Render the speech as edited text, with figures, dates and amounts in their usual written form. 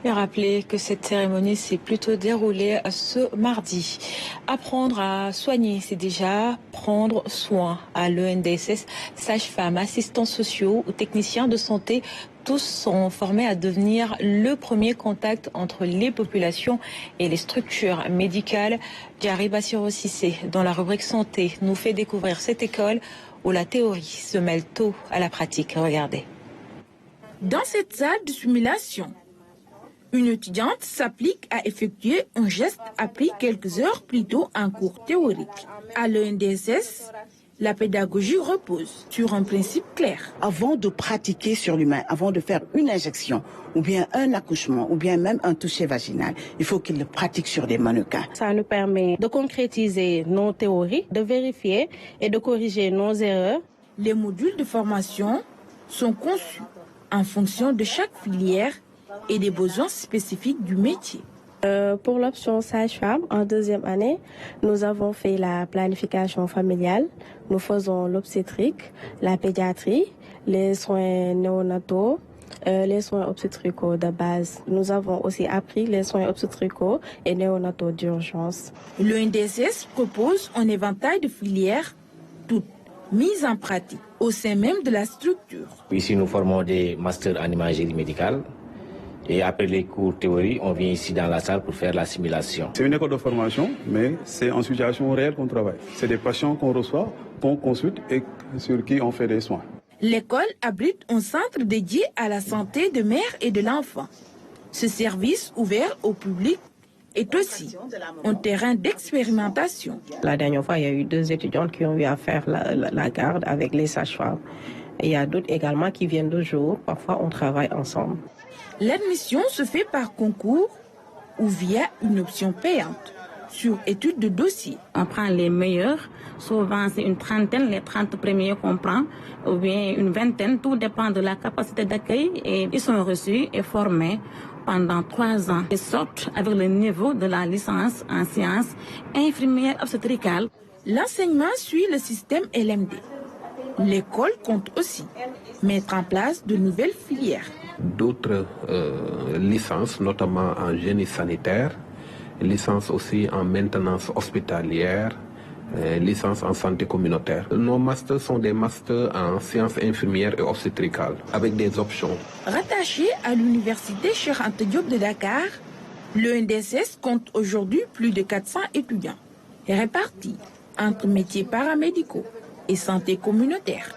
Et rappeler que cette cérémonie s'est plutôt déroulée ce mardi. Apprendre à soigner, c'est déjà prendre soin. À l'ENDSS, sages-femmes, assistants sociaux ou techniciens de santé, tous sont formés à devenir le premier contact entre les populations et les structures médicales. Diary Bassirou Cissé, dans la rubrique santé, nous fait découvrir cette école où la théorie se mêle tôt à la pratique. Regardez. Dans cette salle de simulation, une étudiante s'applique à effectuer un geste appris quelques heures plus tôt en cours théorique. À l'ENDSS, la pédagogie repose sur un principe clair. Avant de pratiquer sur l'humain, avant de faire une injection, ou bien un accouchement, ou bien même un toucher vaginal, il faut qu'il le pratique sur des mannequins. Ça nous permet de concrétiser nos théories, de vérifier et de corriger nos erreurs. Les modules de formation sont conçus en fonction de chaque filière et des besoins spécifiques du métier. Pour l'option sage-femme, en deuxième année, nous avons fait la planification familiale. Nous faisons l'obstétrique, la pédiatrie, les soins néonataux, les soins obstétricaux de base. Nous avons aussi appris les soins obstétricaux et néonataux d'urgence. L'ENDSS propose un éventail de filières, toutes mises en pratique au sein même de la structure. Ici, nous formons des masters en imagerie médicale. Et après les cours théorie, on vient ici dans la salle pour faire la simulation. C'est une école de formation, mais c'est en situation réelle qu'on travaille. C'est des patients qu'on reçoit, qu'on consulte et sur qui on fait des soins. L'école abrite un centre dédié à la santé de mère et de l'enfant. Ce service ouvert au public est aussi un terrain d'expérimentation. La dernière fois, il y a eu 2 étudiantes qui ont eu à faire la garde avec les sages-femmes. Et il y a d'autres également qui viennent de jour. Parfois, on travaille ensemble. L'admission se fait par concours ou via une option payante sur étude de dossier. On prend les meilleurs, souvent c'est une trentaine, les 30 premiers qu'on prend, ou bien une vingtaine, tout dépend de la capacité d'accueil. Et ils sont reçus et formés pendant 3 ans. Ils sortent avec le niveau de la licence en sciences infirmières obstétricales. L'enseignement suit le système LMD. L'école compte aussi mettre en place de nouvelles filières. D'autres licences, notamment en génie sanitaire, licence aussi en maintenance hospitalière, licence en santé communautaire. Nos masters sont des masters en sciences infirmières et obstétricales, avec des options. Rattaché à l'université Cheikh Anta Diop de Dakar, l'ENDSS compte aujourd'hui plus de 400 étudiants, répartis entre métiers paramédicaux et santé communautaire.